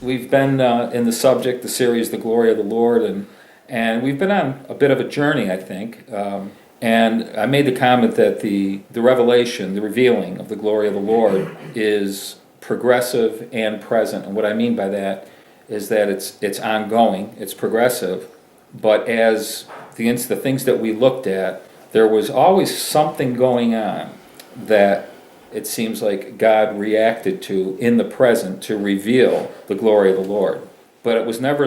We've been in the subject, the series, The Glory of the Lord, and we've been on a bit of a journey, I think. And I made the comment that the revelation, the revealing of the glory of the Lord is progressive and present. And what I mean by that is that it's ongoing, it's progressive, but as the things that we looked at, there was always something going on that it seems like God reacted to in the present to reveal the glory of the Lord. But it was never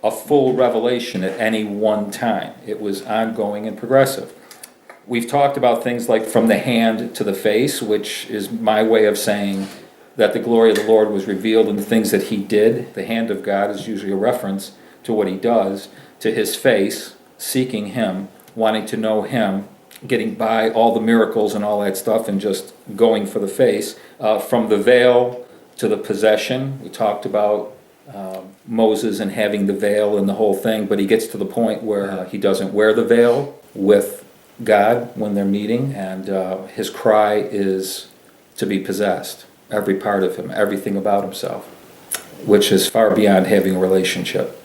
a full revelation at any one time. It was ongoing and progressive. We've talked about things like from the hand to the face, which is my way of saying that the glory of the Lord was revealed in the things that he did. The hand of God is usually a reference to what he does, to his face, seeking him, wanting to know him, getting by all the miracles and all that stuff and just going for the face. From the veil to the possession, we talked about Moses and having the veil and the whole thing, but he gets to the point where he doesn't wear the veil with God when they're meeting, and his cry is to be possessed, every part of him, everything about himself, which is far beyond having a relationship.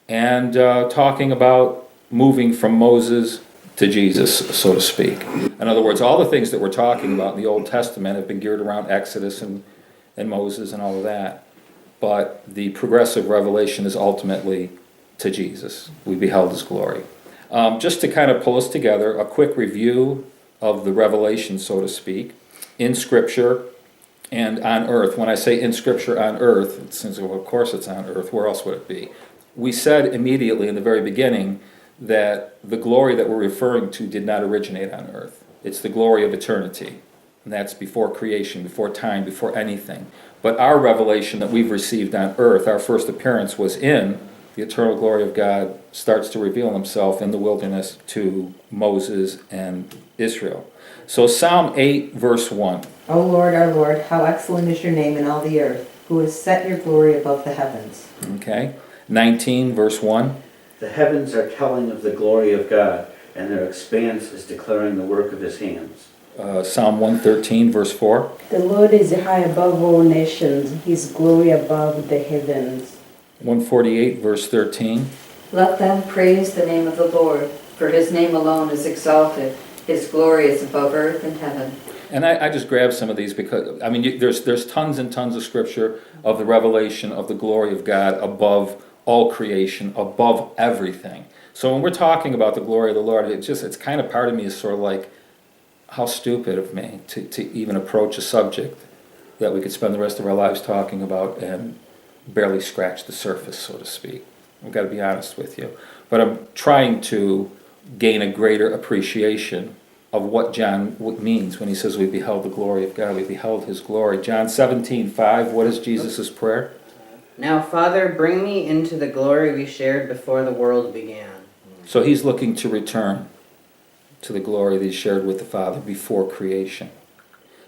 And talking about moving from Moses to Jesus, so to speak. In other words, all the things that we're talking about in the Old Testament have been geared around Exodus and Moses and all of that. But the progressive revelation is ultimately to Jesus. We beheld his glory. Just to kind of pull us together, a quick review of the revelation, so to speak, in Scripture and on earth. When I say in Scripture on earth, it seems, well, of course it's on earth. Where else would it be? We said immediately in the very beginning that the glory that we're referring to did not originate on earth. It's the glory of eternity. And that's before creation, before time, before anything. But our revelation that we've received on earth, our first appearance was in the eternal glory of God, starts to reveal himself in the wilderness to Moses and Israel. So Psalm 8, verse 1. O Lord, our Lord, how excellent is your name in all the earth, who has set your glory above the heavens. Okay. 19, verse 1. The heavens are telling of the glory of God, and their expanse is declaring the work of his hands. Psalm 113, verse 4. The Lord is high above all nations, his glory above the heavens. 148, verse 13. Let them praise the name of the Lord, for his name alone is exalted. His glory is above earth and heaven. And I just grabbed some of these because, I mean, there's tons and tons of scripture of the revelation of the glory of God above all creation, above everything. So when we're talking about the glory of the Lord, it's kind of part of me is sort of like, how stupid of me to even approach a subject that we could spend the rest of our lives talking about and barely scratch the surface, so to speak. I've got to be honest with you. But I'm trying to gain a greater appreciation of what John means when he says we beheld the glory of God, we beheld his glory. John 17:5, what is Jesus' prayer? Now, Father, bring me into the glory we shared before the world began. So he's looking to return to the glory that he shared with the Father before creation.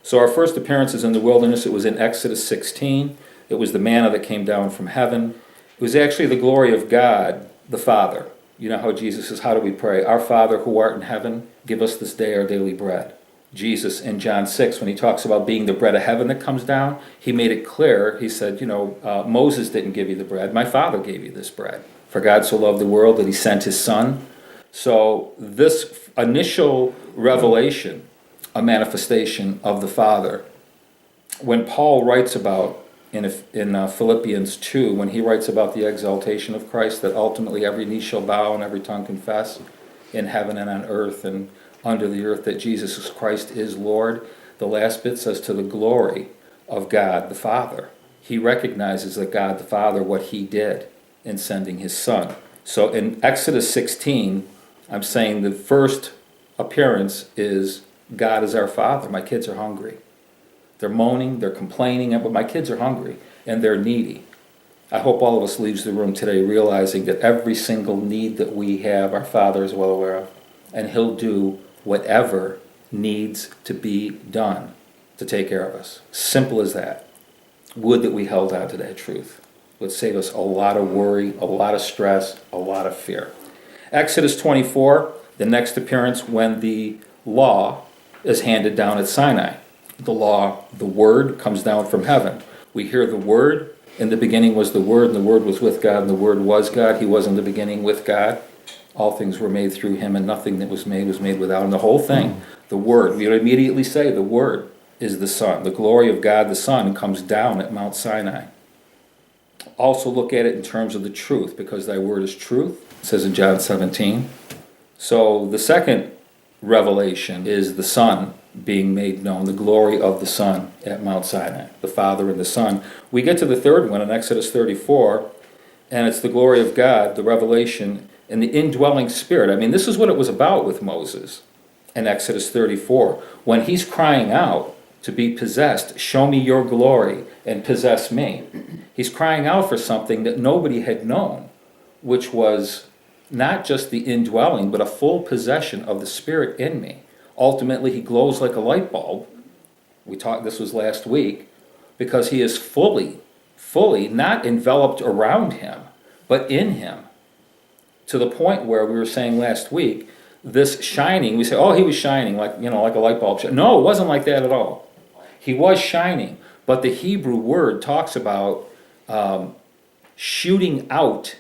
So our first appearance is in the wilderness. It was in Exodus 16. It was the manna that came down from heaven. It was actually the glory of God, the Father. You know how Jesus says, how do we pray? Our Father who art in heaven, give us this day our daily bread. Jesus in John 6, when he talks about being the bread of heaven that comes down, he made it clear. He said, Moses didn't give you the bread. My Father gave you this bread. For God so loved the world that he sent his Son. So this initial revelation, a manifestation of the Father, when Paul writes about in Philippians 2, when he writes about the exaltation of Christ, that ultimately every knee shall bow and every tongue confess in heaven and on earth and under the earth that Jesus Christ is Lord, the last bit says to the glory of God the Father. He recognizes that God the Father, what he did in sending his Son. So in Exodus 16, I'm saying the first appearance is God is our Father. My kids are hungry. They're moaning, they're complaining, but my kids are hungry and they're needy. I hope all of us leaves the room today realizing that every single need that we have, our Father is well aware of, and he'll do whatever needs to be done to take care of us. Simple as that. Would that we held on to that truth. It would save us a lot of worry, a lot of stress, a lot of fear. Exodus 24, the next appearance when the law is handed down at Sinai. The law, the word, comes down from heaven. We hear the word, In the beginning was the Word, and the Word was with God, and the Word was God. He was in the beginning with God. All things were made through him, and nothing that was made without him. The whole thing, the Word. We would immediately say the Word is the Son. The glory of God the Son comes down at Mount Sinai. Also look at it in terms of the truth, because thy word is truth, it says in John 17. So the second revelation is the Son being made known, the glory of the Son at Mount Sinai, the Father and the Son. We get to the third one in Exodus 34, and it's the glory of God, the revelation, and the indwelling Spirit. I mean, this is what it was about with Moses in Exodus 34. When he's crying out to be possessed, show me your glory and possess me. He's crying out for something that nobody had known, which was not just the indwelling, but a full possession of the Spirit in me. Ultimately, he glows like a light bulb. We talked, this was last week, because he is fully not enveloped around him, but in him. To the point where we were saying last week, this shining, we say, oh, he was shining like, like a light bulb. No, it wasn't like that at all. He was shining, but the Hebrew word talks about shooting out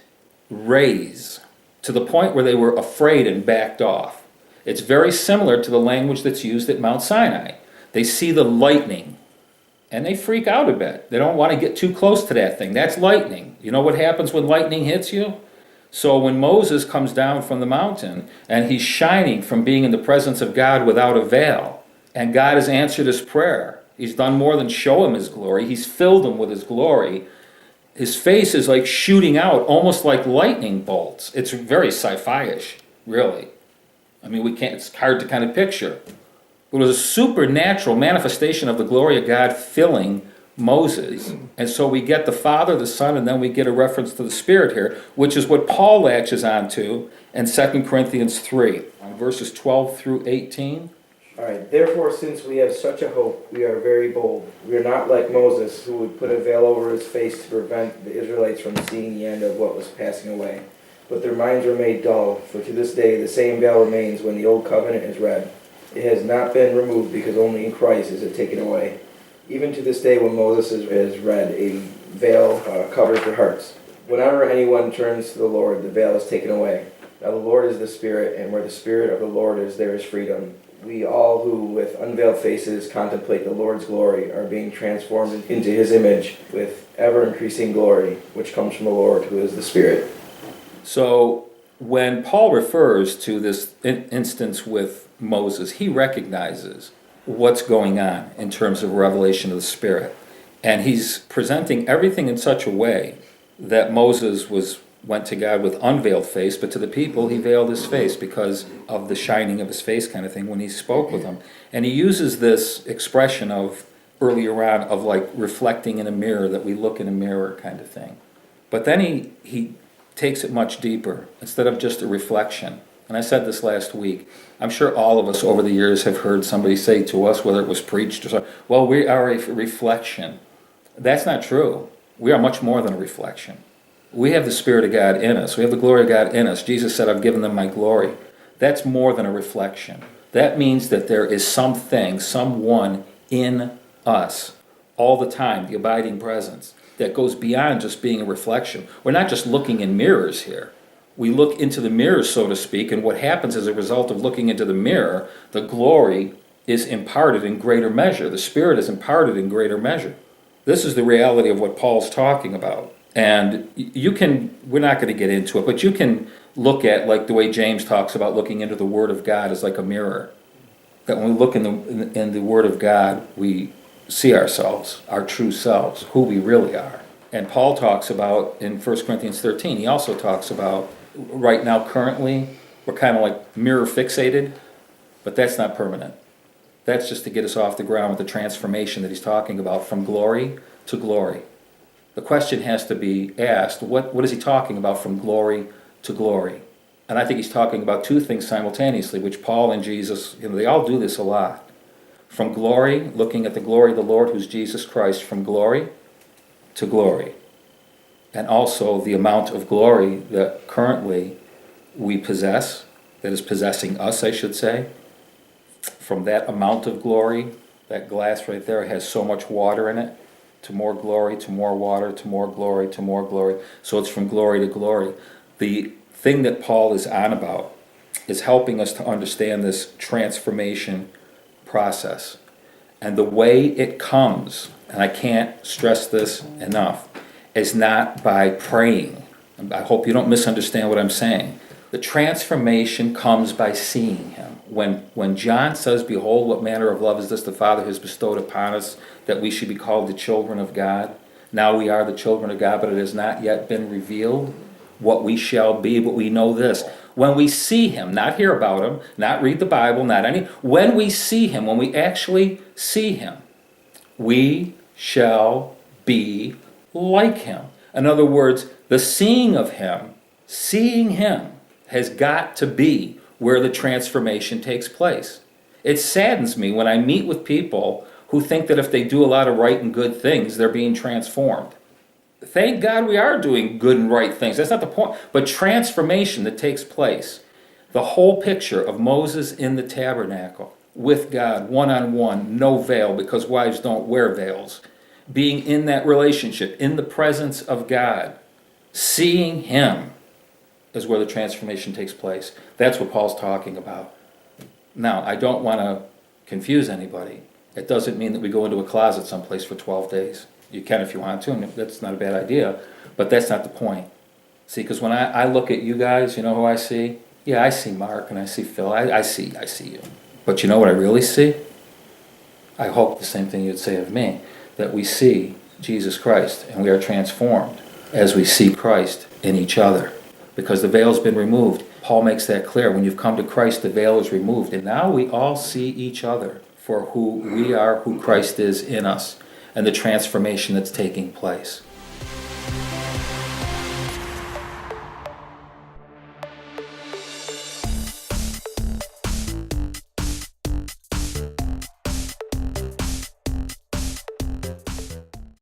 rays to the point where they were afraid and backed off. It's very similar to the language that's used at Mount Sinai. They see the lightning, and they freak out a bit. They don't want to get too close to that thing. That's lightning. You know what happens when lightning hits you? So when Moses comes down from the mountain, and he's shining from being in the presence of God without a veil, and God has answered his prayer. He's done more than show him his glory. He's filled him with his glory. His face is like shooting out, almost like lightning bolts. It's very sci-fi-ish, really. I mean, it's hard to kind of picture. It was a supernatural manifestation of the glory of God filling Moses. And so we get the Father, the Son, and then we get a reference to the Spirit here, which is what Paul latches onto in 2 Corinthians 3, verses 12 through 18. All right. Therefore, since we have such a hope, we are very bold. We are not like Moses, who would put a veil over his face to prevent the Israelites from seeing the end of what was passing away. But their minds were made dull, for to this day the same veil remains when the old covenant is read. It has not been removed, because only in Christ is it taken away. Even to this day when Moses is read, a veil covers their hearts. Whenever anyone turns to the Lord, the veil is taken away. Now the Lord is the Spirit, and where the Spirit of the Lord is, there is freedom. We all who with unveiled faces contemplate the Lord's glory are being transformed into his image with ever-increasing glory, which comes from the Lord, who is the Spirit. So when Paul refers to this instance with Moses, he recognizes what's going on in terms of revelation of the Spirit. And he's presenting everything in such a way that Moses went to God with unveiled face, but to the people he veiled his face because of the shining of his face kind of thing when he spoke with them. And he uses this expression of earlier on of like reflecting in a mirror, that we look in a mirror kind of thing. But then he takes it much deeper instead of just a reflection. And I said this last week. I'm sure all of us over the years have heard somebody say to us, whether it was preached or something, well, we are a reflection. That's not true. We are much more than a reflection. We have the Spirit of God in us. We have the glory of God in us. Jesus said, I've given them my glory. That's more than a reflection. That means that there is something, someone in us all the time, the abiding presence, that goes beyond just being a reflection. We're not just looking in mirrors here. We look into the mirror, so to speak, and what happens as a result of looking into the mirror, the glory is imparted in greater measure. The Spirit is imparted in greater measure. This is the reality of what Paul's talking about. And we're not going to get into it, but you can look at, like the way James talks about looking into the Word of God as like a mirror. That when we look in the Word of God, we see ourselves, our true selves, who we really are. And Paul talks about, in 1 Corinthians 13, he also talks about, right now, currently, we're kind of like mirror fixated, but that's not permanent. That's just to get us off the ground with the transformation that he's talking about from glory to glory. The question has to be asked, what is he talking about from glory to glory? And I think he's talking about two things simultaneously, which Paul and Jesus, they all do this a lot. From glory, looking at the glory of the Lord, who's Jesus Christ, from glory to glory. And also the amount of glory that currently we possess, that is possessing us, I should say. From that amount of glory, that glass right there has so much water in it, to more glory, to more water, to more glory, to more glory. So it's from glory to glory. The thing that Paul is on about is helping us to understand this transformation process. And the way it comes, and I can't stress this enough, is not by praying. I hope you don't misunderstand what I'm saying. The transformation comes by seeing him. When John says, "Behold, what manner of love is this the Father has bestowed upon us, that we should be called the children of God. Now we are the children of God, but it has not yet been revealed what we shall be." But we know this: when we see him, not hear about him, not read the Bible, when we see him, when we actually see him, we shall be like him. In other words, the seeing him, has got to be where the transformation takes place. It saddens me when I meet with people who think that if they do a lot of right and good things, they're being transformed. Thank God we are doing good and right things. That's not the point. But transformation that takes place, the whole picture of Moses in the tabernacle with God, one-on-one, no veil, because wives don't wear veils, being in that relationship, in the presence of God, seeing him, is where the transformation takes place. That's what Paul's talking about. Now, I don't want to confuse anybody. It doesn't mean that we go into a closet someplace for 12 days. You can if you want to, and that's not a bad idea, but that's not the point. See, because when I look at you guys, you know who I see? Yeah, I see Mark and I see Phil. I see you. But you know what I really see? I hope the same thing you'd say of me, that we see Jesus Christ and we are transformed as we see Christ in each other. Because the veil's been removed. Paul makes that clear. When you've come to Christ, the veil is removed. And now we all see each other for who we are, who Christ is in us, and the transformation that's taking place.